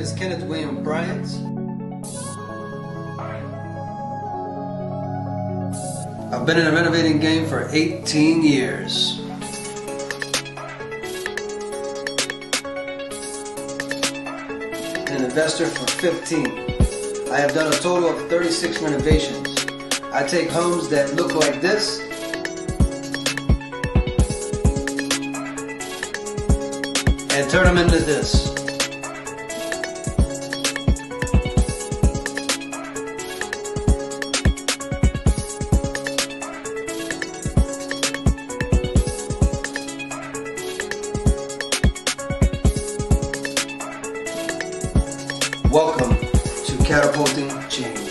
is Kenneth Bryant. I've been in the renovating game for 18 years. An investor for 15. I have done a total of 36 renovations. I take homes that look like this and turn them into this. Welcome to Catapulting Change.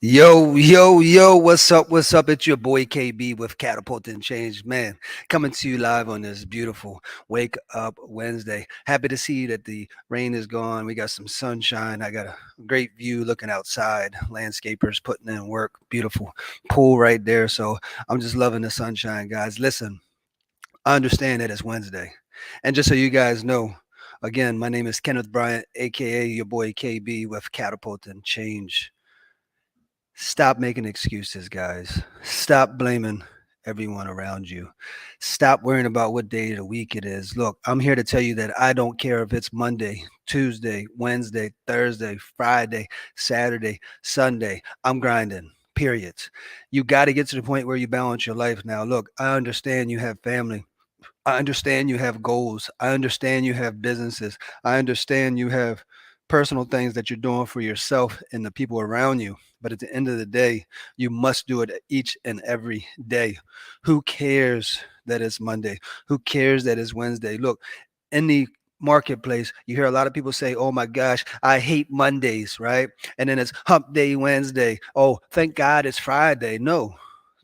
Yo, what's up? It's your boy KB with Catapulting Change. Man, coming to you live on this beautiful Wake Up Wednesday. Happy to see that the rain is gone. We got some sunshine. I got a great view looking outside. Landscapers putting in work. Beautiful pool right there. So I'm just loving the sunshine, guys. Listen, I understand that it's Wednesday. And just so you guys know, again, my name is Kenneth Bryant, aka your boy KB with Catapulting Change. Stop making excuses, guys. Stop blaming everyone around you. Stop worrying about what day of the week it is. Look, I'm here to tell you that I don't care if it's Monday, Tuesday, Wednesday, Thursday, Friday, Saturday, Sunday. I'm grinding. Period. You got to get to the point where you balance your life now. Look, I understand you have family. I understand you have goals. I understand you have businesses. I understand you have personal things that you're doing for yourself and the people around you. But at the end of the day, you must do it each and every day. Who cares that it's Monday? Who cares that it's Wednesday? Look, in the marketplace, you hear a lot of people say, oh my gosh, I hate Mondays, right? And then it's hump day Wednesday. Oh, thank God it's Friday. No,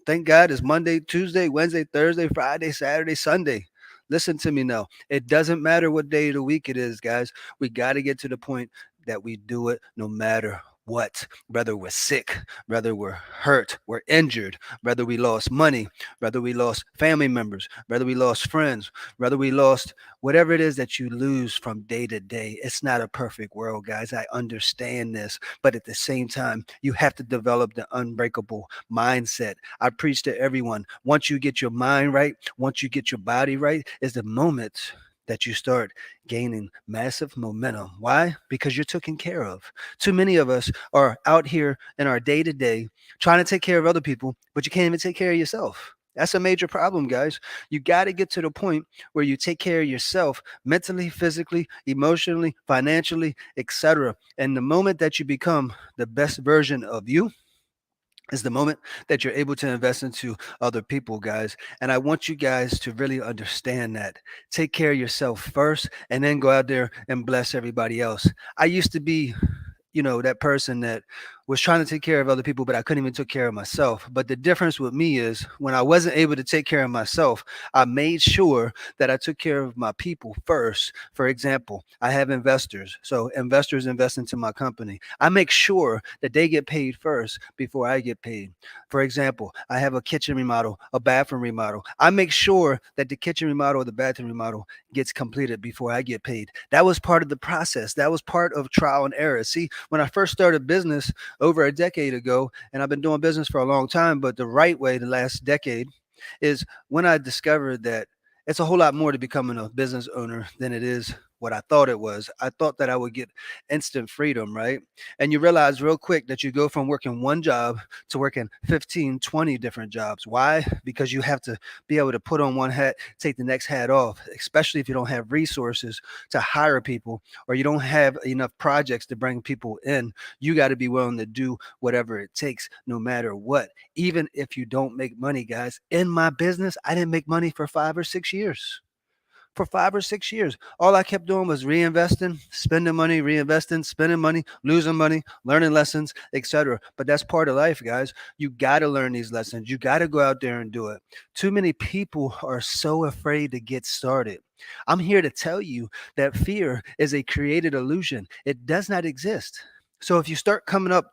thank God it's Monday, Tuesday, Wednesday, Thursday, Friday, Saturday, Sunday. Listen to me now. It doesn't matter what day of the week it is, guys. We got to get to the point that we do it no matter what, whether we're sick, whether we're hurt, we're injured, whether we lost money, whether we lost family members, whether we lost friends, whether we lost whatever it is that you lose from day to day. It's not a perfect world, guys. I understand this, but at the same time, you have to develop the unbreakable mindset. I preach to everyone. Once you get your mind right, once you get your body right, is the moment that you start gaining massive momentum. Why? Because you're taken care of. Too many of us are out here in our day to day trying to take care of other people, but you can't even take care of yourself. That's a major problem, guys. You got to get to the point where you take care of yourself mentally, physically, emotionally, financially, etc. And the moment that you become the best version of you, is the moment that you're able to invest into other people, guys. And I want you guys to really understand that. Take care of yourself first and then go out there and bless everybody else. I used to be, that person that was trying to take care of other people, but I couldn't even take care of myself. But the difference with me is when I wasn't able to take care of myself, I made sure that I took care of my people first. For example, I have investors. So investors invest into my company. I make sure that they get paid first before I get paid. For example, I have a kitchen remodel, a bathroom remodel. I make sure that the kitchen remodel or the bathroom remodel gets completed before I get paid. That was part of the process. That was part of trial and error. See, when I first started business over a decade ago, and I've been doing business for a long time, but the right way the last decade is when I discovered that it's a whole lot more to becoming a business owner than it is what I thought it was. I thought that I would get instant freedom, right? And you realize real quick that you go from working one job to working 15, 20 different jobs. Why? Because you have to be able to put on one hat, take the next hat off, especially if you don't have resources to hire people or you don't have enough projects to bring people in. You got to be willing to do whatever it takes, no matter what. Even if you don't make money, guys. In my business, I didn't make money for 5 or 6 years. For 5 or 6 years, all I kept doing was reinvesting, spending money, reinvesting, spending money, losing money, learning lessons, etc. But that's part of life, guys. You got to learn these lessons. You got to go out there and do it. Too many people are so afraid to get started. I'm here to tell you that fear is a created illusion. It does not exist. So if you start coming up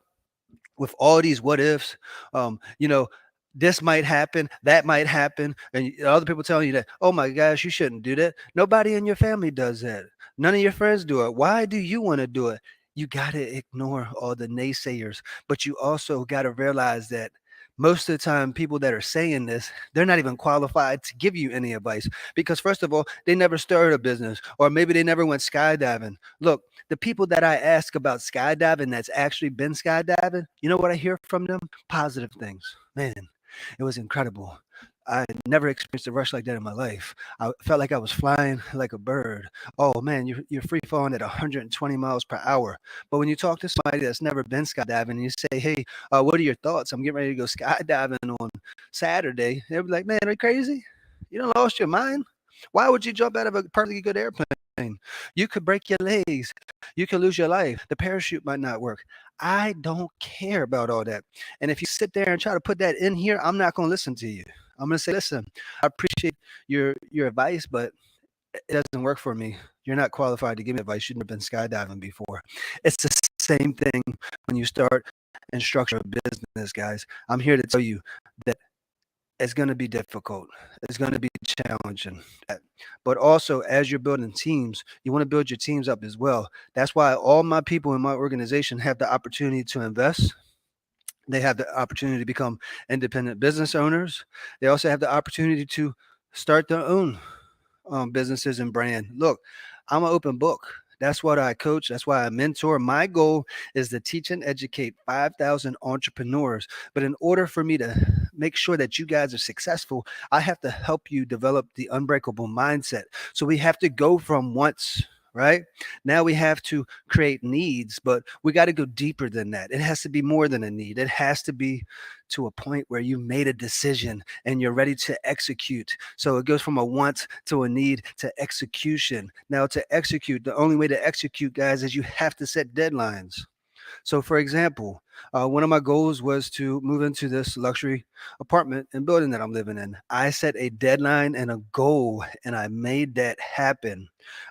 with all these what ifs, um, you know, this might happen, that might happen, and other people telling you that, oh my gosh, you shouldn't do that. Nobody in your family does that. None of your friends do it. Why do you want to do it? You got to ignore all the naysayers, but you also got to realize that most of the time, people that are saying this, they're not even qualified to give you any advice because, first of all, they never started a business or maybe they never went skydiving. Look, the people that I ask about skydiving that's actually been skydiving, you know what I hear from them? Positive things. Man, it was incredible. I never experienced a rush like that in my life. I felt like I was flying like a bird. Oh man, you're free falling at 120 miles per hour. But when you talk to somebody that's never been skydiving and you say, hey, what are your thoughts? I'm getting ready to go skydiving on Saturday. They'll be like, man, are you crazy? You done lost your mind? Why would you jump out of a perfectly good airplane? You could break your legs. You could lose your life. The parachute might not work. I don't care about all that. And if you sit there and try to put that in here, I'm not going to listen to you. I'm going to say, listen, I appreciate your advice, but it doesn't work for me. You're not qualified to give me advice. You've never been skydiving before. It's the same thing when you start and structure a business, guys. I'm here to tell you that it's going to be difficult. It's going to be challenging. But also, as you're building teams, you want to build your teams up as well. That's why all my people in my organization have the opportunity to invest. They have the opportunity to become independent business owners. They also have the opportunity to start their own businesses and brand. Look, I'm an open book. That's what I coach. That's why I mentor. My goal is to teach and educate 5,000 entrepreneurs. But in order for me to make sure that you guys are successful, I have to help you develop the unbreakable mindset. So we have to go from once. Right now, we have to create needs, but we got to go deeper than that. It has to be more than a need. It has to be to a point where you made a decision and you're ready to execute. So it goes from a want to a need to execution. Now, to execute, the only way to execute, guys, is you have to set deadlines. So, for example, one of my goals was to move into this luxury apartment and building that I'm living in. I set a deadline and a goal, and I made that happen.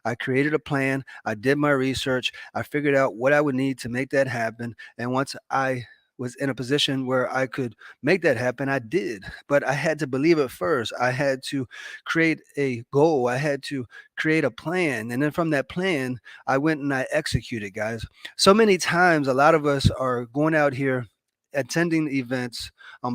I created a plan. I did my research. I figured out what I would need to make that happen. And once I was in a position where I could make that happen, I did. But I had to believe it first. I had to create a goal. I had to create a plan. And then from that plan, I went and I executed, guys. So many times, a lot of us are going out here attending events,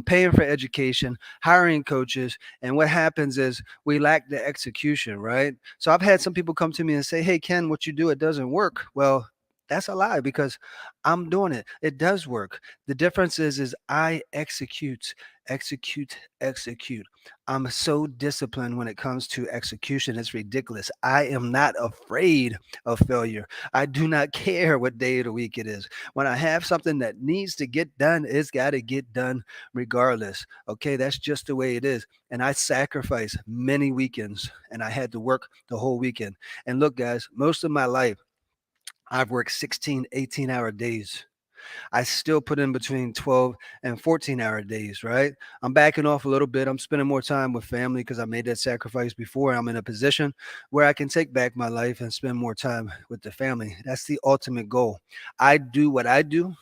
paying for education, hiring coaches, and what happens is we lack the execution, right? So I've had some people come to me and say, hey, Ken, what you do, it doesn't work. Well, that's a lie because I'm doing it. It does work. The difference is I execute, execute, execute. I'm so disciplined when it comes to execution. It's ridiculous. I am not afraid of failure. I do not care what day of the week it is. When I have something that needs to get done, it's got to get done regardless. Okay, that's just the way it is. And I sacrifice many weekends and I had to work the whole weekend. And look, guys, most of my life, I've worked 16, 18-hour days. I still put in between 12 and 14-hour days, right? I'm backing off a little bit. I'm spending more time with family because I made that sacrifice before. I'm in a position where I can take back my life and spend more time with the family. That's the ultimate goal. I do what I do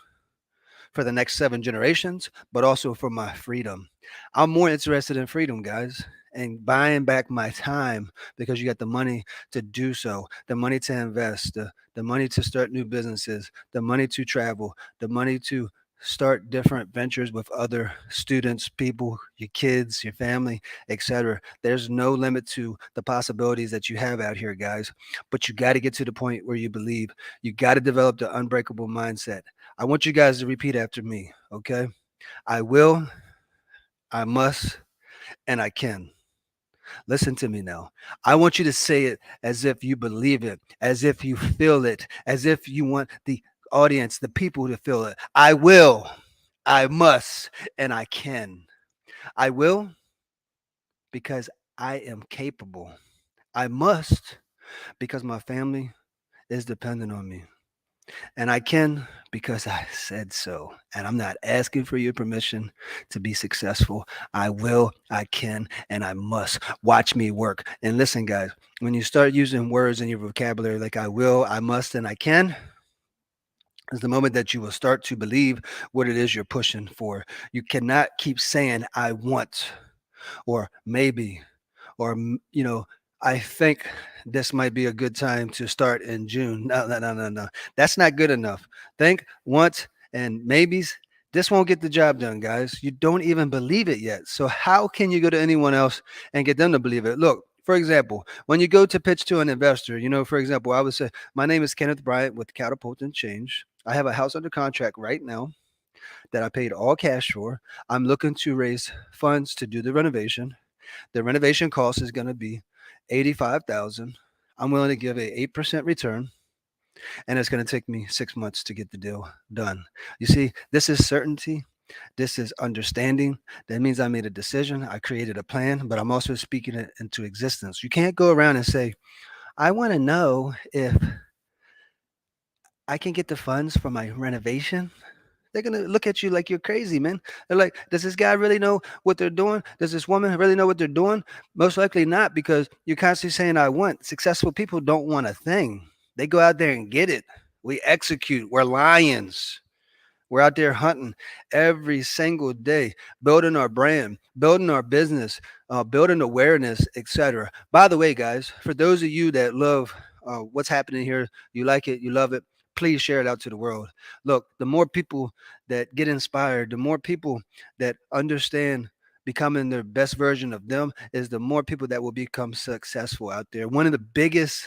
for the next 7 generations, but also for my freedom. I'm more interested in freedom, guys, and buying back my time because you got the money to do so, the money to invest, the money to start new businesses, the money to travel, the money to start different ventures with other students, people, your kids, your family, etc. There's no limit to the possibilities that you have out here, guys. But you got to get to the point where you believe. You got to develop the unbreakable mindset. I want you guys to repeat after me, okay? I will, I must, and I can. Listen to me now. I want you to say it as if you believe it, as if you feel it, as if you want the audience, the people to feel it. I will, I must, and I can. I will because I am capable. I must because my family is dependent on me. And I can because I said so. And I'm not asking for your permission to be successful. I will, I can, and I must. Watch me work. And listen, guys, when you start using words in your vocabulary like I will, I must, and I can, is the moment that you will start to believe what it is you're pushing for. You cannot keep saying, I want, or maybe, or I think this might be a good time to start in June. No, no, no, no, no. That's not good enough. Think once and maybes. This won't get the job done, guys. You don't even believe it yet. So how can you go to anyone else and get them to believe it? Look, for example, when you go to pitch to an investor, for example, I would say, my name is Kenneth Bryant with Catapulting Change. I have a house under contract right now that I paid all cash for. I'm looking to raise funds to do the renovation. The renovation cost is going to be 85,000. I'm willing to give a 8% return, and it's going to take me 6 months to get the deal done. You see, this is certainty. This is understanding. That means I made a decision. I created a plan, but I'm also speaking it into existence. You can't go around and say, I want to know if I can get the funds for my renovation. They're gonna look at you like you're crazy, man. They're like, does this guy really know what they're doing? Does this woman really know what they're doing? Most likely not, because you're constantly saying, I want. Successful people don't want a thing. They go out there and get it. We execute. We're lions. We're out there hunting every single day, building our brand, building our business, building awareness, etc. By the way, guys, for those of you that love what's happening here, you like it, you love it, please share it out to the world. Look, the more people that get inspired, the more people that understand becoming their best version of them, is the more people that will become successful out there. One of the biggest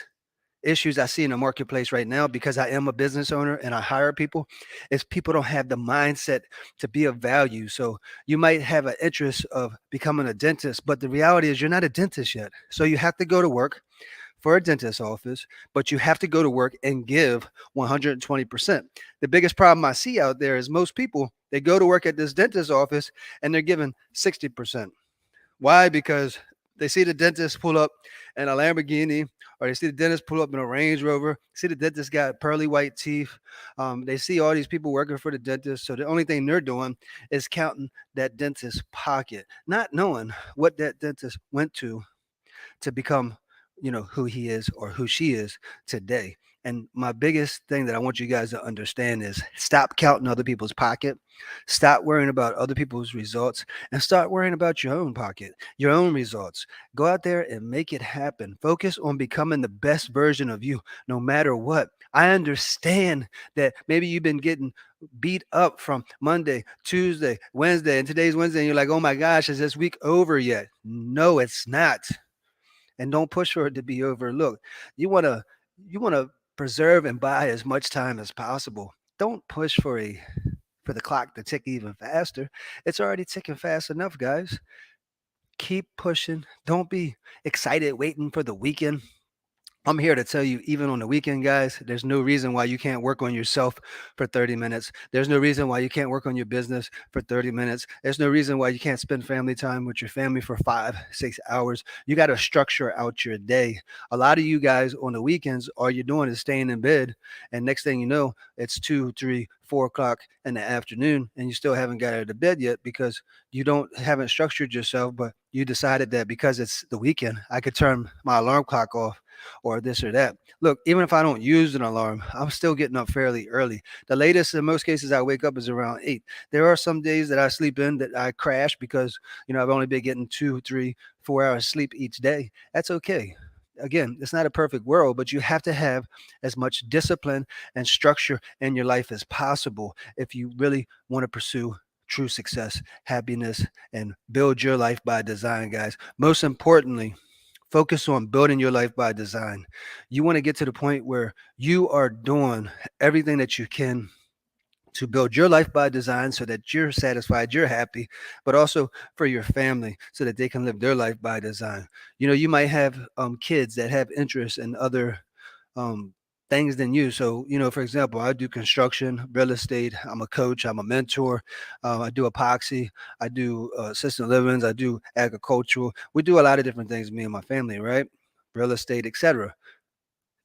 issues I see in the marketplace right now, because I am a business owner and I hire people, is people don't have the mindset to be of value. So you might have an interest of becoming a dentist, but the reality is you're not a dentist yet. So you have to go to work for a dentist office, but you have to go to work and give 120%. The biggest problem I see out there is most people, they go to work at this dentist office and they're giving 60%. Why? Because they see the dentist pull up in a Lamborghini, or they see the dentist pull up in a Range Rover. See the dentist got pearly white teeth. They see all these people working for the dentist. So the only thing they're doing is counting that dentist's pocket, not knowing what that dentist went to become, who he is or who she is today. And my biggest thing that I want you guys to understand is stop counting other people's pocket, stop worrying about other people's results, and start worrying about your own pocket, your own results. Go out there and make it happen. Focus on becoming the best version of you, no matter what. I understand that maybe you've been getting beat up from Monday, Tuesday, Wednesday, and today's Wednesday, and you're like, oh my gosh, is this week over yet? No, it's not. And don't push for it to be overlooked. You want to preserve and buy as much time as possible. Don't push for the clock to tick even faster. It's already ticking fast enough, guys. Keep pushing. Don't be excited waiting for the weekend. I'm here to tell you, even on the weekend, guys, there's no reason why you can't work on yourself for 30 minutes. There's no reason why you can't work on your business for 30 minutes. There's no reason why you can't spend family time with your family for 5, 6 hours. You got to structure out your day. A lot of you guys on the weekends, all you're doing is staying in bed. And next thing you know, it's 2, 3, 4 o'clock in the afternoon, and you still haven't got out of bed yet because haven't structured yourself, but you decided that because it's the weekend, I could turn my alarm clock off or this or that. Look, even if I don't use an alarm, I'm still getting up fairly early. The latest in most cases I wake up is around 8. There are some days that I sleep in that I crash because, I've only been getting 2, 3, 4 hours sleep each day. That's okay. Again, it's not a perfect world, but you have to have as much discipline and structure in your life as possible if you really want to pursue true success, happiness, and build your life by design, guys. Most importantly, focus on building your life by design. You want to get to the point where you are doing everything that you can to build your life by design so that you're satisfied, you're happy, but also for your family so that they can live their life by design. You might have kids that have interests in other um, things than you. So, for example, I do construction, real estate. I'm a coach. I'm a mentor. I do epoxy. I do assisted livings. I do agricultural. We do a lot of different things, me and my family, right? Real estate, etc.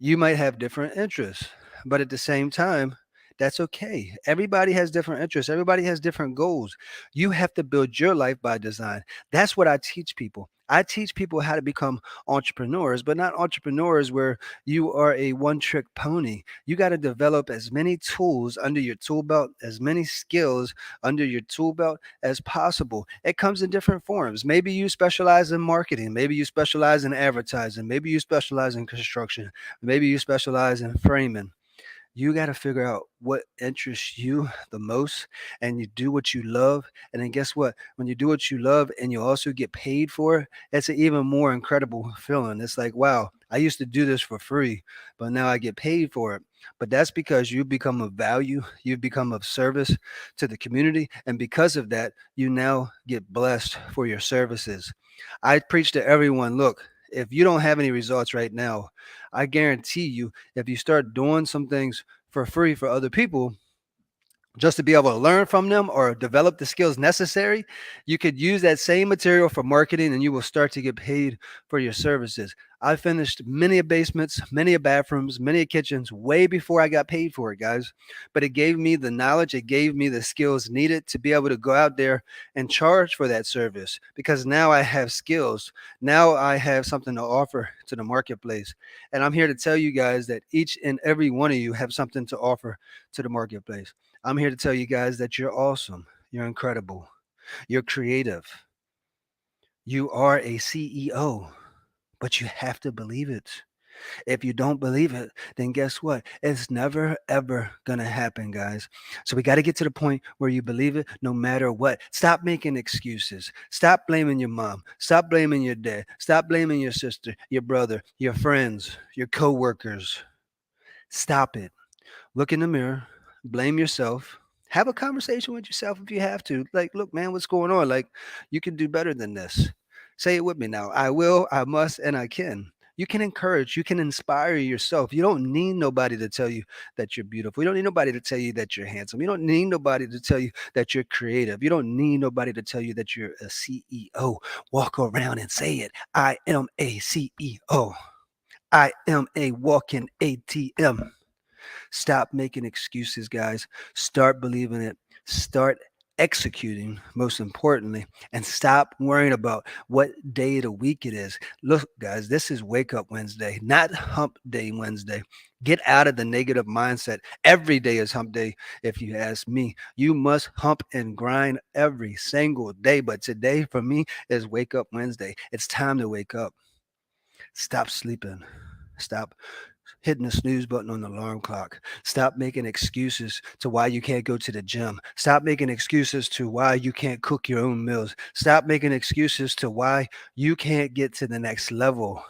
You might have different interests, but at the same time, that's okay. Everybody has different interests. Everybody has different goals. You have to build your life by design. That's what I teach people. I teach people how to become entrepreneurs, but not entrepreneurs where you are a one trick pony. You got to develop as many tools under your tool belt, as many skills under your tool belt as possible. It comes in different forms. Maybe you specialize in marketing, maybe you specialize in advertising, maybe you specialize in construction, maybe you specialize in framing. You got to figure out what interests you the most, and you do what you love. And then guess what? When you do what you love and you also get paid for it, it's an even more incredible feeling. It's like, wow, I used to do this for free, but now I get paid for it. But that's because you become of value, you've become of service to the community. And because of that, you now get blessed for your services. I preach to everyone, look, if you don't have any results right now, I guarantee you, if you start doing some things for free for other people, just to be able to learn from them or develop the skills necessary, you could use that same material for marketing and you will start to get paid for your services. I finished many a basements, many a bathrooms, many a kitchens way before I got paid for it, guys. But it gave me the knowledge, it gave me the skills needed to be able to go out there and charge for that service because now I have skills. Now I have something to offer to the marketplace. And I'm here to tell you guys that each and every one of you have something to offer to the marketplace. I'm here to tell you guys that you're awesome. You're incredible. You're creative. You are a CEO, but you have to believe it. If you don't believe it, then guess what? It's never, ever going to happen, guys. So we got to get to the point where you believe it no matter what. Stop making excuses. Stop blaming your mom. Stop blaming your dad. Stop blaming your sister, your brother, your friends, your coworkers. Stop it. Look in the mirror, blame yourself, have a conversation with yourself if you have to. Like, look, man, what's going on? Like, you can do better than this. Say it with me now. I will, I must, and I can. You can encourage, you can inspire yourself. You don't need nobody to tell you that you're beautiful. You don't need nobody to tell you that you're handsome. You don't need nobody to tell you that you're creative. You don't need nobody to tell you that you're a CEO. Walk around and say it. I am a CEO. I am a walking ATM. Stop making excuses, guys. Start believing it. Start executing, most importantly, and stop worrying about what day of the week it is. Look, guys, this is Wake Up Wednesday, not Hump Day Wednesday. Get out of the negative mindset. Every day is Hump Day, if you ask me. You must hump and grind every single day. But today, for me, is Wake Up Wednesday. It's time to wake up. Stop sleeping. Stop hitting the snooze button on the alarm clock. Stop making excuses to why you can't go to the gym. Stop making excuses to why you can't cook your own meals. Stop making excuses to why you can't get to the next level.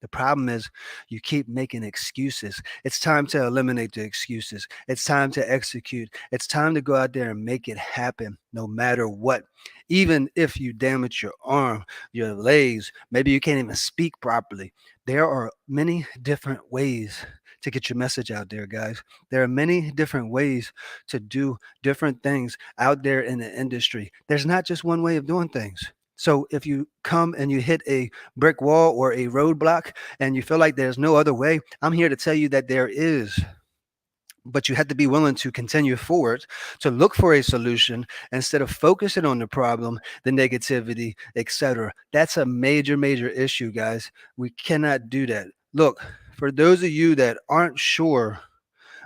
The problem is you keep making excuses. It's time to eliminate the excuses. It's time to execute. It's time to go out there and make it happen no matter what. Even if you damage your arm, your legs, maybe you can't even speak properly. There are many different ways to get your message out there, guys. There are many different ways to do different things out there in the industry. There's not just one way of doing things. So if you come and you hit a brick wall or a roadblock and you feel like there's no other way, I'm here to tell you that there is. But you have to be willing to continue forward to look for a solution instead of focusing on the problem, the negativity, etc. That's a major, major issue, guys. We cannot do that. Look, for those of you that aren't sure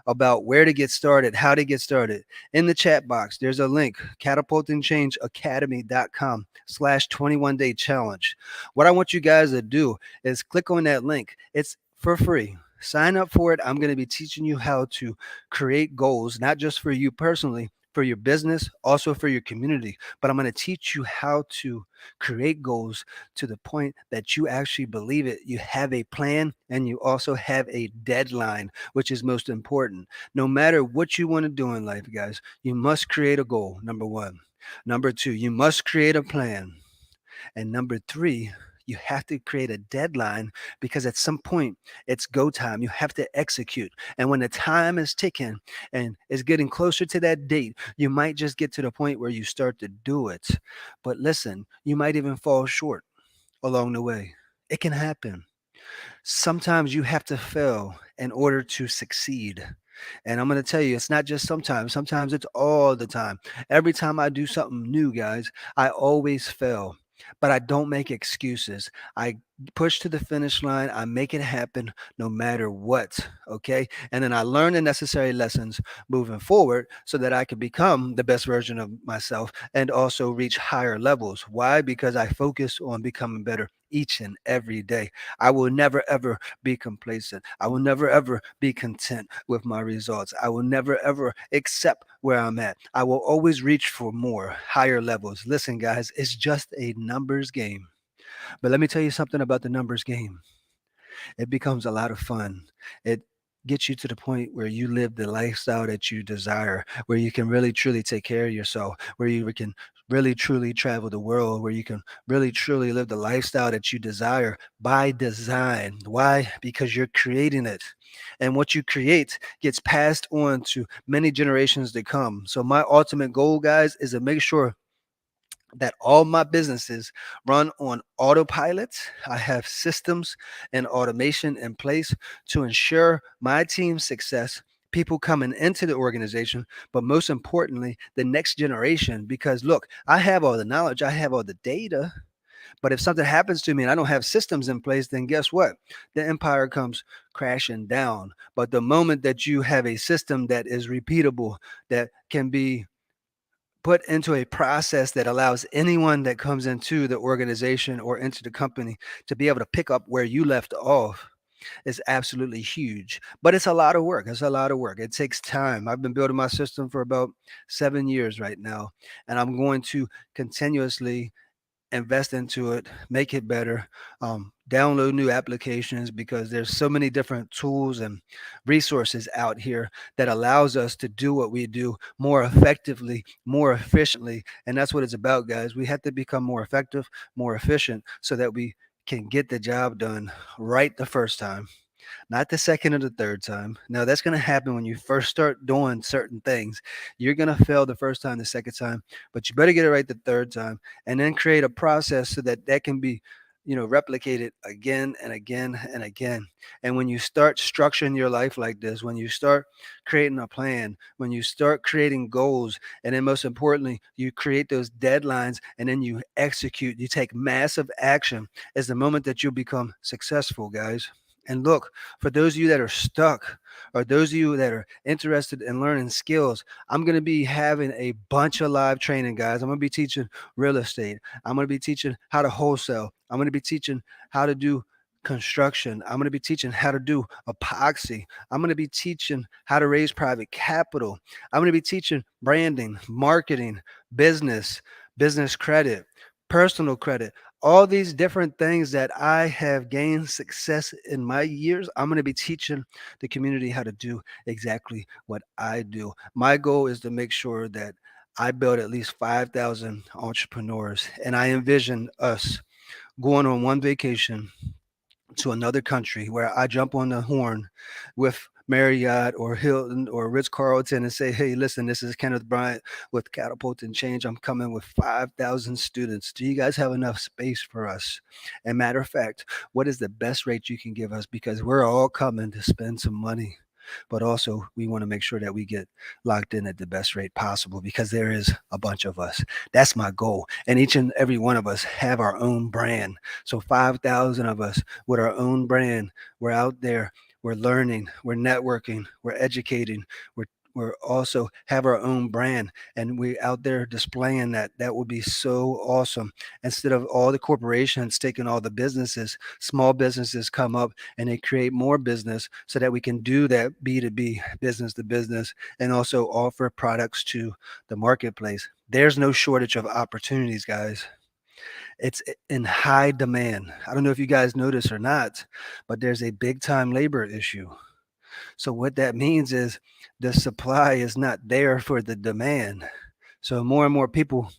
about where to get started, how to get started. In the chat box, there's a link, catapultingchangeacademy.com/21-day challenge. What I want you guys to do is click on that link. It's for free. Sign up for it. I'm going to be teaching you how to create goals, not just for you personally, for your business, also for your community. But I'm going to teach you how to create goals to the point that you actually believe it. You have a plan and you also have a deadline, which is most important. No matter what you want to do in life, guys, you must create a goal, number one. Number two, you must create a plan. And number three, you have to create a deadline because at some point it's go time. You have to execute. And when the time is ticking and it's getting closer to that date, you might just get to the point where you start to do it. But listen, you might even fall short along the way. It can happen. Sometimes you have to fail in order to succeed. And I'm going to tell you, it's not just sometimes it's all the time. Every time I do something new, guys, I always fail. but I don't make excuses. I push to the finish line. I make it happen no matter what. Okay. And then I learn the necessary lessons moving forward so that I can become the best version of myself and also reach higher levels. Why? Because I focus on becoming better each and every day. I will never ever be complacent. I will never ever be content with my results. I will never ever accept where I'm at. I will always reach for more, higher levels. Listen, guys, it's just a numbers game. But let me tell you something about the numbers game. It becomes a lot of fun. It gets you to the point where you live the lifestyle that you desire, where you can really truly take care of yourself, where you can really truly travel the world, where you can really truly live the lifestyle that you desire by design. Why? Because you're creating it. And what you create gets passed on to many generations to come. So my ultimate goal, guys, is to make sure that all my businesses run on autopilot. I have systems and automation in place to ensure my team's success, people coming into the organization, but most importantly, the next generation. Because look, I have all the knowledge, I have all the data, but if something happens to me and I don't have systems in place, then guess what? The empire comes crashing down. But the moment that you have a system that is repeatable, that can be put into a process that allows anyone that comes into the organization or into the company to be able to pick up where you left off is absolutely huge. But it's a lot of work. It's a lot of work. It takes time. I've been building my system for about 7 years right now, and I'm going to continuously invest into it, make it better, download new applications because there's so many different tools and resources out here that allows us to do what we do more effectively, more efficiently. And that's what it's about, guys. We have to become more effective, more efficient so that we can get the job done right the first time, not the second or the third time. Now, that's going to happen when you first start doing certain things. You're going to fail the first time, the second time, but you better get it right the third time and then create a process so that that can be replicated again and again and again. And when you start structuring your life like this, when you start creating a plan, when you start creating goals, and then most importantly, you create those deadlines and then you execute, you take massive action, is the moment that you'll become successful, guys. And look, for those of you that are stuck or those of you that are interested in learning skills, I'm going to be having a bunch of live training, guys. I'm going to be teaching real estate. I'm going to be teaching how to wholesale. I'm going to be teaching how to do construction. I'm going to be teaching how to do epoxy. I'm going to be teaching how to raise private capital. I'm going to be teaching branding, marketing, business, business credit, personal credit, all these different things that I have gained success in my years. I'm going to be teaching the community how to do exactly what I do. My goal is to make sure that I build at least 5,000 entrepreneurs, and I envision us going on one vacation to another country where I jump on the horn with Marriott or Hilton or Ritz Carlton and say, hey, listen, this is Kenneth Bryant with Catapulting Change. I'm coming with 5,000 students. Do you guys have enough space for us? And matter of fact, what is the best rate you can give us? Because we're all coming to spend some money. But also, we want to make sure that we get locked in at the best rate possible because there is a bunch of us. That's my goal. And each and every one of us have our own brand. So 5,000 of us with our own brand, we're out there, we're learning, we're networking, we're educating, we're also have our own brand and we out there displaying that. That would be so awesome. Instead of all the corporations taking all the businesses, small businesses come up and they create more business so that we can do that B2B, business to business, and also offer products to the marketplace. There's no shortage of opportunities, guys. It's in high demand. I don't know if you guys notice or not, but there's a big time labor issue. So what that means is the supply is not there for the demand. So more and more people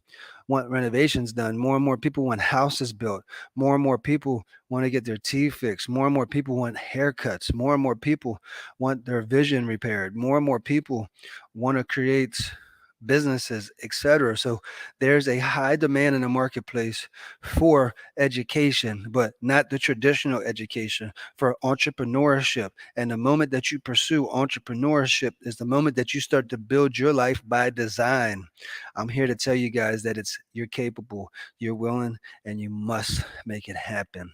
want renovations done. More and more people want houses built. More and more people want to get their teeth fixed. More and more people want haircuts. More and more people want their vision repaired. More and more people want to create businesses, etc. So there's a high demand in the marketplace for education, but not the traditional education, for entrepreneurship. And the moment that you pursue entrepreneurship is the moment that you start to build your life by design. I'm here to tell you guys that you're capable, you're willing, and you must make it happen.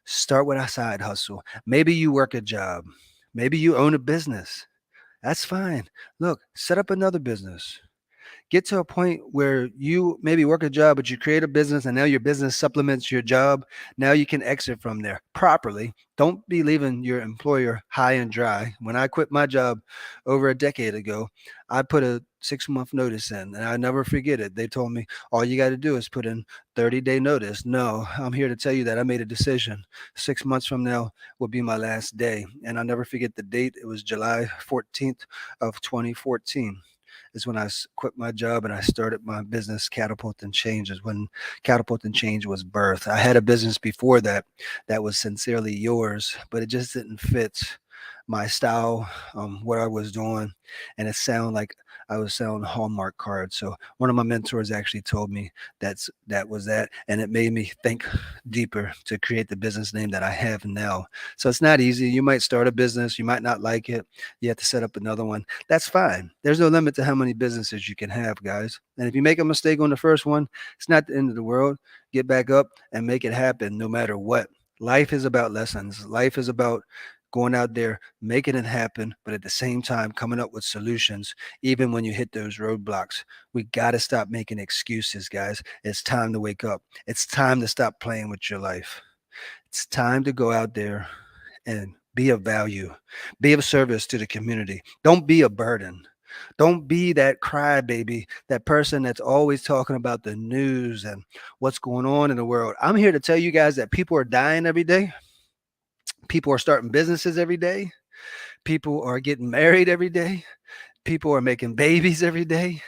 Start with a side hustle. Maybe you work a job. Maybe you own a business. That's fine. Look, set up another business. Get to a point where you maybe work a job, but you create a business and now your business supplements your job. Now you can exit from there properly. Don't be leaving your employer high and dry. When I quit my job over a decade ago, I put a 6 month notice in and I never forget it. They told me all you got to do is put in 30-day notice. No, I'm here to tell you that I made a decision. 6 months from now will be my last day. And I'll never forget the date. It was July 14th of 2014 is when I quit my job and I started my business, Catapulting Change, is when Catapulting Change was birthed. I had a business before that that was sincerely yours, but it just didn't fit my style, what I was doing, and it sounded like I was selling Hallmark cards. So one of my mentors actually told me that was that, and it made me think deeper to create the business name that I have now. So it's not easy. You might start a business, you might not like it, you have to set up another one. That's fine. There's no limit to how many businesses you can have, guys. And if you make a mistake on the first one, it's not the end of the world. Get back up and make it happen no matter what. Life is about lessons. Life is about going out there, making it happen, but at the same time, coming up with solutions, even when you hit those roadblocks. We got to stop making excuses, guys. It's time to wake up. It's time to stop playing with your life. It's time to go out there and be of value, be of service to the community. Don't be a burden. Don't be that crybaby, that person that's always talking about the news and what's going on in the world. I'm here to tell you guys that people are dying every day. People are starting businesses every day. People are getting married every day. People are making babies every day.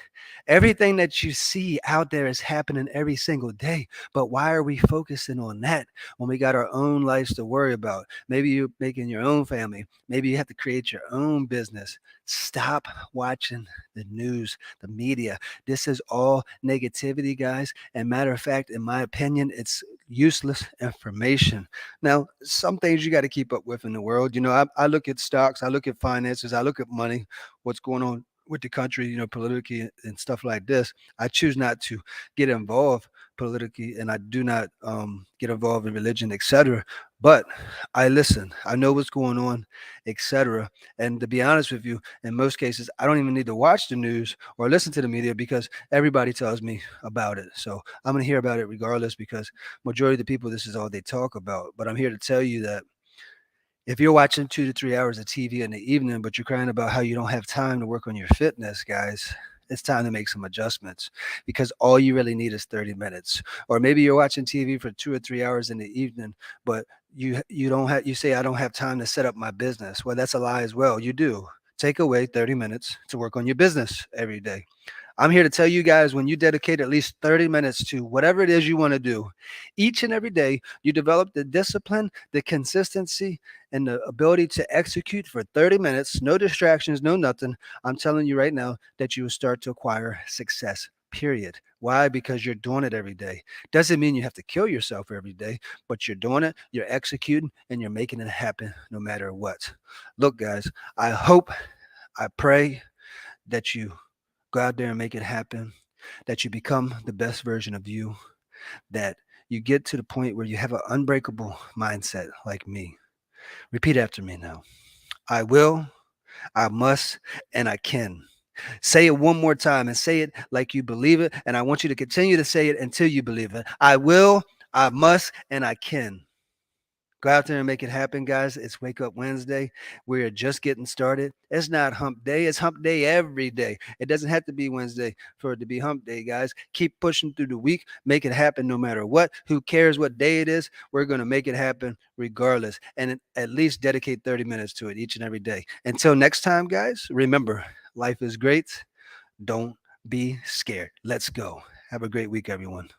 Everything that you see out there is happening every single day. But why are we focusing on that when we got our own lives to worry about? Maybe you're making your own family. Maybe you have to create your own business. Stop watching the news, the media. This is all negativity, guys. And matter of fact, in my opinion, it's useless information. Now, some things you got to keep up with in the world. I look at stocks, I look at finances, I look at money, what's going on with the country, politically and stuff like this. I choose not to get involved politically, and I do not get involved in religion, etc. But I listen. I know what's going on, etc. And to be honest with you, in most cases, I don't even need to watch the news or listen to the media because everybody tells me about it. So I'm going to hear about it regardless because majority of the people, this is all they talk about. But I'm here to tell you that if you're watching 2 to 3 hours of TV in the evening, but you're crying about how you don't have time to work on your fitness, guys, it's time to make some adjustments because all you really need is 30 minutes. Or maybe you're watching TV for 2 or 3 hours in the evening, but you don't have you say I don't have time to set up my business. Well, that's a lie as well. You do. Take away 30 minutes to work on your business every day. I'm here to tell you guys when you dedicate at least 30 minutes to whatever it is you want to do, each and every day, you develop the discipline, the consistency, and the ability to execute for 30 minutes, no distractions, no nothing. I'm telling you right now that you will start to acquire success. Period. Why? Because you're doing it every day. Doesn't mean you have to kill yourself every day, but you're doing it, you're executing, and you're making it happen no matter what. Look, guys, I hope, I pray that you go out there and make it happen, that you become the best version of you, that you get to the point where you have an unbreakable mindset like me. Repeat after me now. I will, I must, and I can. Say it one more time and say it like you believe it. And I want you to continue to say it until you believe it. I will, I must, and I can. Go out there and make it happen, guys. It's Wake Up Wednesday. We're just getting started. It's not hump day. It's hump day every day. It doesn't have to be Wednesday for it to be hump day, guys. Keep pushing through the week. Make it happen no matter what. Who cares what day it is? We're going to make it happen regardless. And at least dedicate 30 minutes to it each and every day. Until next time, guys, remember, life is great. Don't be scared. Let's go. Have a great week, everyone.